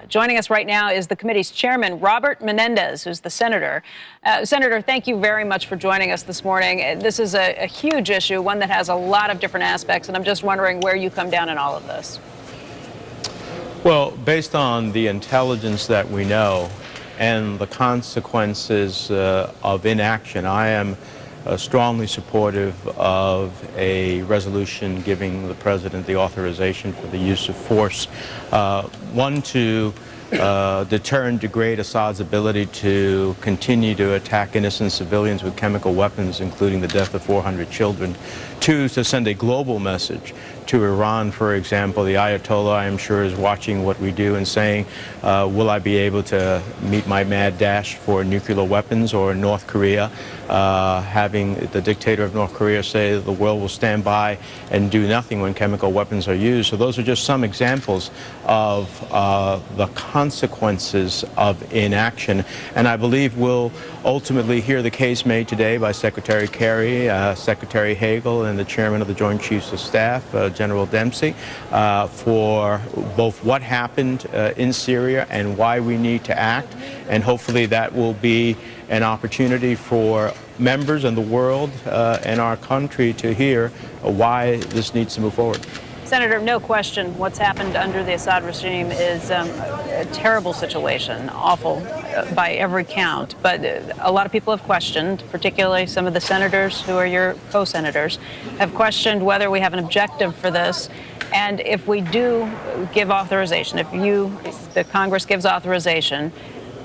Joining us right now is the committee's chairman, Robert Menendez, who's the senator. Senator, thank you very much for joining us this morning. This is a huge issue, one that has a lot of different aspects, and I'm just wondering where you come down in all of this. Well, based on the intelligence that we know and the consequences of inaction, I am strongly supportive of a resolution giving the president the authorization for the use of force. One, to deter and degrade Assad's ability to continue to attack innocent civilians with chemical weapons, including the death of 400 children. Two, to send a global message to Iran, for example. The Ayatollah, I am sure, is watching what we do and saying, will I be able to meet my mad dash for nuclear weapons? Or North Korea, having the dictator of North Korea say that the world will stand by and do nothing when chemical weapons are used. So those are just some examples of the consequences of inaction. And I believe we'll ultimately hear the case made today by Secretary Kerry, Secretary Hagel, and the chairman of the Joint Chiefs of Staff, General Dempsey, for both what happened in Syria and why we need to act. And hopefully that will be an opportunity for members in the world and our country to hear why this needs to move forward. Senator, no question, what's happened under the Assad regime is a terrible situation, awful by every count. But a lot of people have questioned, particularly some of the senators who are your co-senators, have questioned whether we have an objective for this. And if we do give authorization, if the Congress gives authorization,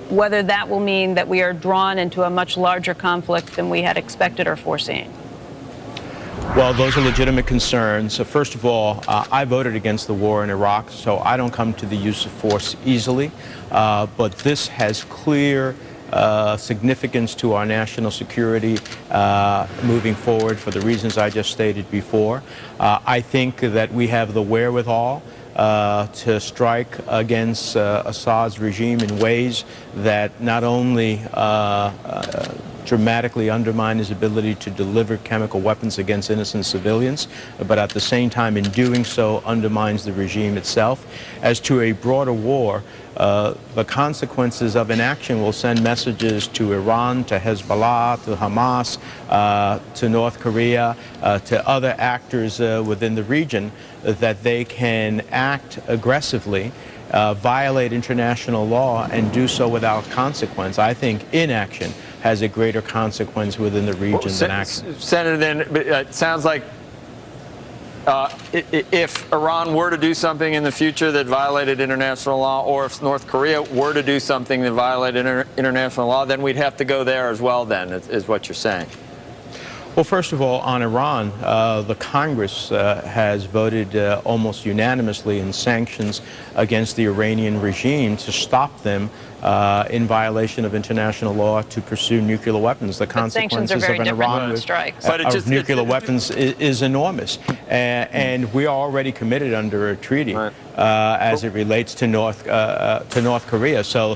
whether that will mean that we are drawn into a much larger conflict than we had expected or foreseen. Well, those are legitimate concerns. So first of all, I voted against the war in Iraq, so I don't come to the use of force easily. But this has clear significance to our national security moving forward for the reasons I just stated before. I think that we have the wherewithal to strike against Assad's regime in ways that not only dramatically undermine his ability to deliver chemical weapons against innocent civilians, but at the same time, in doing so, undermines the regime itself. As to a broader war, the consequences of inaction will send messages to Iran, to Hezbollah, to Hamas, to North Korea, to other actors within the region, that they can act aggressively, violate international law, and do so without consequence. I think inaction has a greater consequence within the region than action. Senator, then, it sounds like if Iran were to do something in the future that violated international law, or if North Korea were to do something that violated international law, then we'd have to go there as well, then, is what you're saying. Well, first of all, on Iran, the Congress has voted almost unanimously in sanctions against the Iranian regime to stop them in violation of international law to pursue nuclear weapons. The consequences of an Iran with nuclear weapons is enormous. And we are already committed under a treaty as it relates to North Korea. So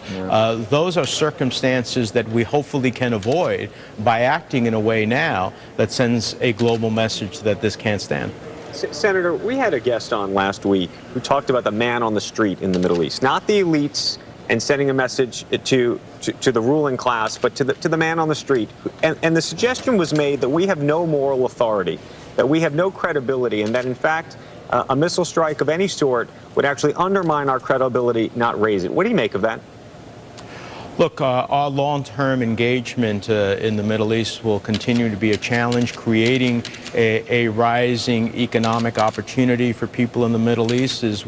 those are circumstances that we hopefully can avoid by acting in a way now that sends a global message that this can't stand. Senator, we had a guest on last week who talked about the man on the street in the Middle East, not the elites and sending a message to the ruling class, but to the man on the street. And the suggestion was made that we have no moral authority, that we have no credibility, and that, in fact, a missile strike of any sort would actually undermine our credibility, not raise it. What do you make of that? Look, our long-term engagement in the Middle East will continue to be a challenge, creating a rising economic opportunity for people in the Middle East has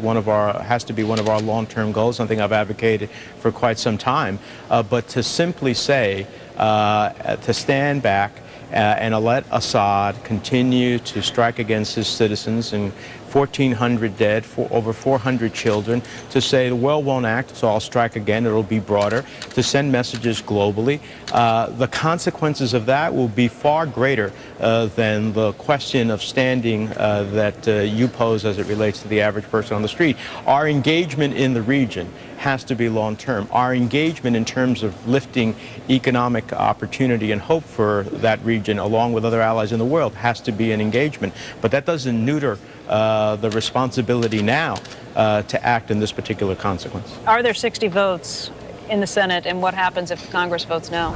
to be one of our long-term goals, something I've advocated for quite some time. But to simply say, to stand back and let Assad continue to strike against his citizens, and 1,400 dead, over 400 children, to say the world won't act, so I'll strike again, it'll be broader, to send messages globally. The consequences of that will be far greater than the question of standing that you pose as it relates to the average person on the street. Our engagement in the region has to be long-term. Our engagement in terms of lifting economic opportunity and hope for that region, along with other allies in the world, has to be an engagement. But that doesn't neuter the responsibility now to act in this particular consequence. Are there 60 votes in the Senate, and what happens if Congress votes no?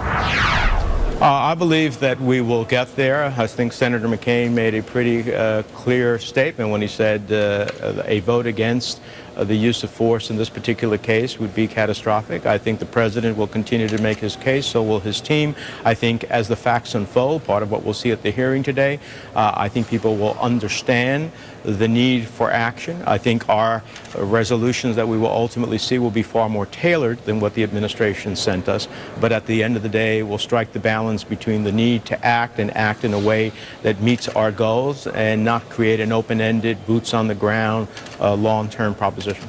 I believe that we will get there. I think Senator McCain made a pretty clear statement when he said a vote against the use of force in this particular case would be catastrophic. I think the president will continue to make his case, so will his team. I think as the facts unfold, part of what we'll see at the hearing today, I think people will understand the need for action. I think our resolutions that we will ultimately see will be far more tailored than what the administration sent us. But at the end of the day, we'll strike the balance between the need to act and act in a way that meets our goals and not create an open-ended, boots-on-the-ground, long-term proposition.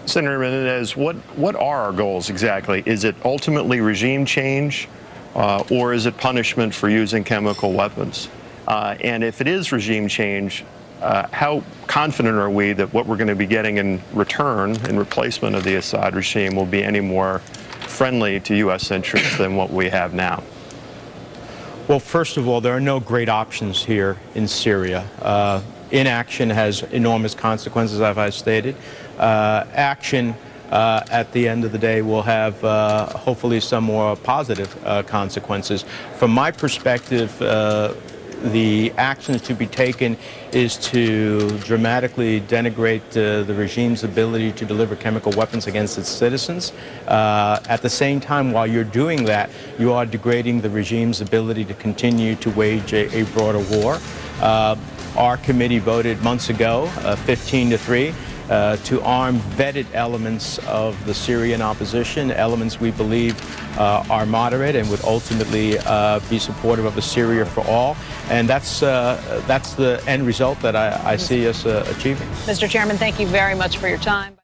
Senator Menendez, what are our goals exactly? Is it ultimately regime change, or is it punishment for using chemical weapons? And if it is regime change, how confident are we that what we're going to be getting in return, in replacement of the Assad regime, will be any more friendly to U.S. interests than what we have now? Well, first of all, there are no great options here in Syria. Inaction has enormous consequences, as I've stated. Action, at the end of the day, will have hopefully some more positive consequences. From my perspective, the actions to be taken is to dramatically denigrate the regime's ability to deliver chemical weapons against its citizens. At the same time, while you're doing that, you are degrading the regime's ability to continue to wage a broader war. Our committee voted months ago, 15-3, to arm vetted elements of the Syrian opposition, elements we believe are moderate and would ultimately be supportive of a Syria for all. And that's the end result that I see us achieving. Mr. Chairman, thank you very much for your time.